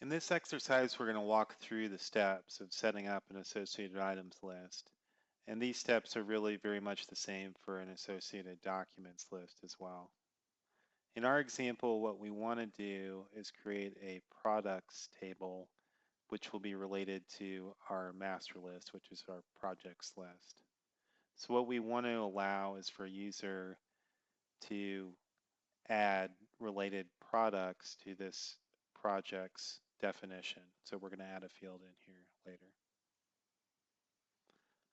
In this exercise, we're going to walk through the steps of setting up an associated items list. And these steps are really very much the same for an associated documents list as well. In our example, what we want to do is create a products table, which will be related to our master list, which is our projects list. So what we want to allow is for a user to add related products to this project's definition. So we're going to add a field in here later.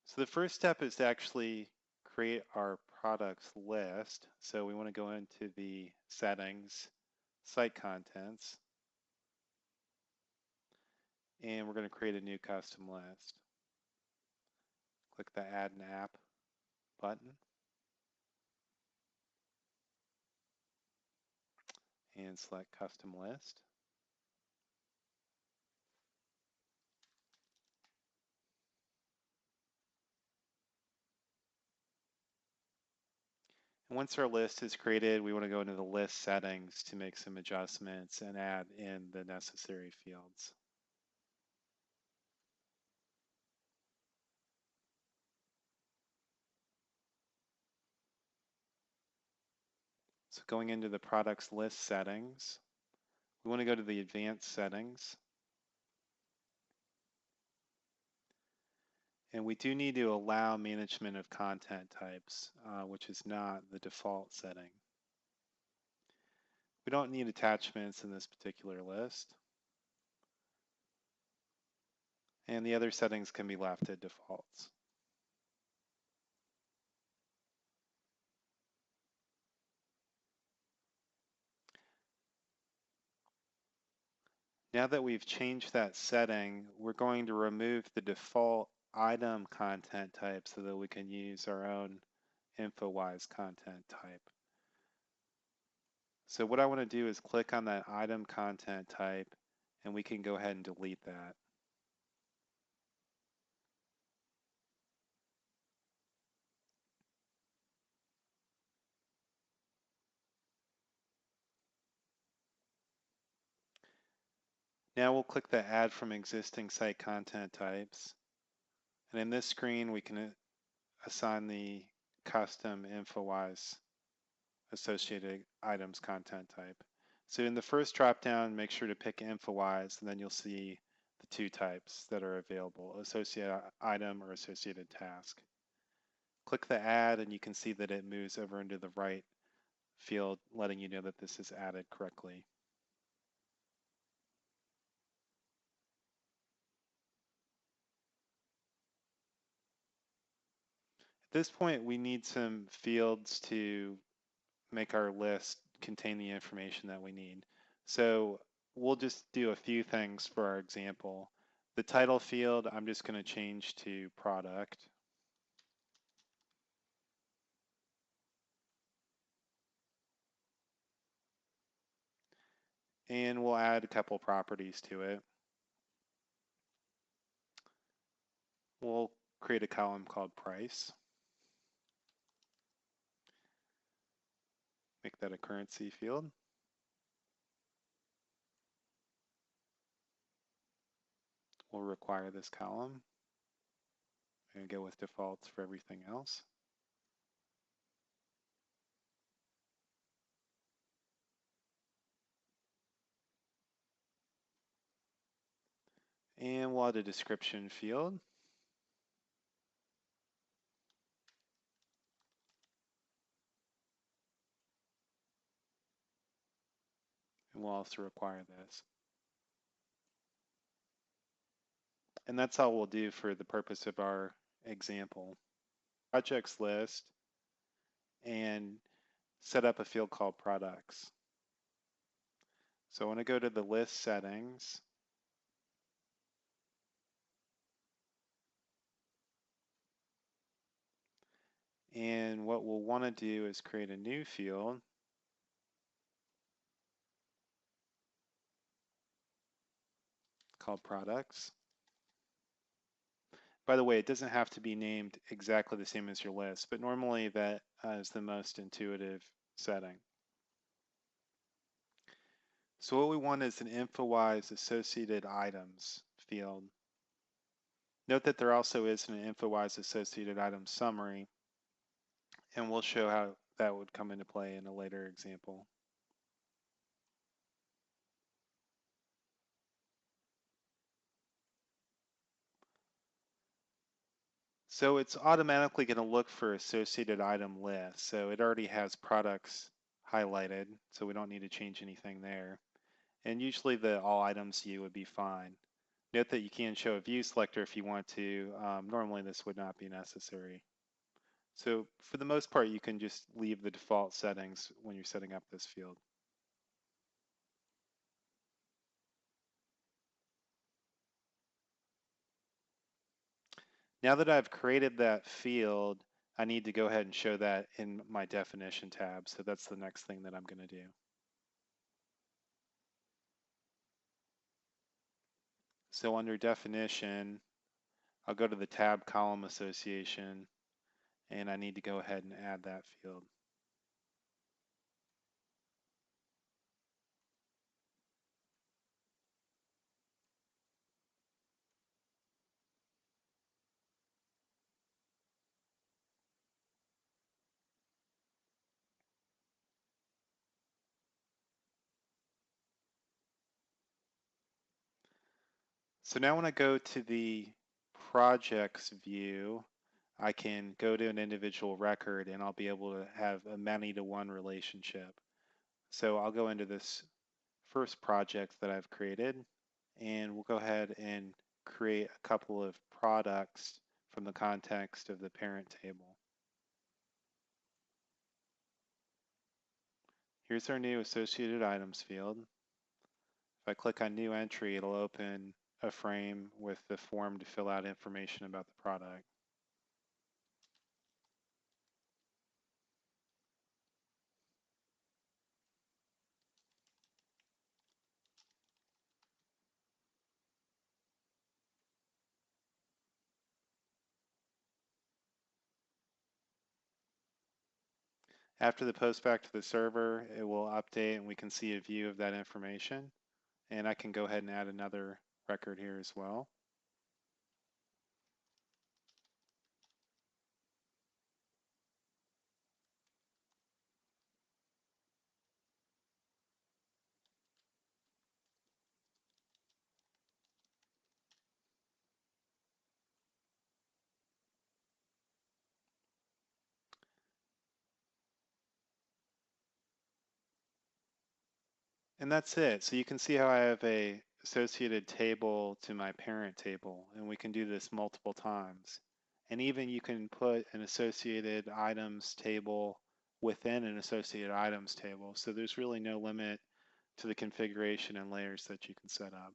So the first step is to actually create our products list. So we want to go into the settings, site contents, and we're going to create a new custom list. Click the Add an App button and select Custom List. And once our list is created, we want to go into the list settings to make some adjustments and add in the necessary fields. So going into the products list settings, we want to go to the advanced settings. And we do need to allow management of content types, which is not the default setting. We don't need attachments in this particular list. And the other settings can be left at defaults. Now that we've changed that setting, we're going to remove the default item content type so that we can use our own Infowise content type. So what I want to do is click on that item content type, and we can go ahead and delete that. Now we'll click the Add from Existing Site Content Types. And in this screen, we can assign the custom Infowise associated items content type. So in the first dropdown, make sure to pick Infowise, and then you'll see the two types that are available, associated item or associated task. Click the Add, and you can see that it moves over into the right field, letting you know that this is added correctly. At this point, we need some fields to make our list contain the information that we need. So we'll just do a few things for our example. The title field, I'm just going to change to product. And we'll add a couple properties to it. We'll create a column called price. Make that a currency field. We'll require this column and go with defaults for everything else. And we'll add a description field. And we'll also require this. And that's all we'll do for the purpose of our example. Projects list and set up a field called products. So I want to go to the list settings. And what we'll want to do is create a new field called products. By the way, it doesn't have to be named exactly the same as your list, but normally that is the most intuitive setting. So what we want is an Infowise associated items field. Note that there also is an Infowise associated items summary, and we'll show how that would come into play in a later example. So it's automatically going to look for associated item list. So it already has products highlighted, so we don't need to change anything there. And usually the all items view would be fine. Note that you can show a view selector if you want to. Normally this would not be necessary. So for the most part, you can just leave the default settings when you're setting up this field. Now that I've created that field, I need to go ahead and show that in my definition tab. So that's the next thing that I'm going to do. So under definition, I'll go to the tab column association, and I need to go ahead and add that field. So now when I go to the projects view, I can go to an individual record and I'll be able to have a many-to-one relationship. So I'll go into this first project that I've created, and we'll go ahead and create a couple of products from the context of the parent table. Here's our new associated items field. If I click on new entry, it'll open a frame with the form to fill out information about the product. After the post back to the server, it will update and we can see a view of that information. And I can go ahead and add another record here as well. And that's it. So you can see how I have a associated table to my parent table, and we can do this multiple times. And even you can put an associated items table within an associated items table. So there's really no limit to the configuration and layers that you can set up.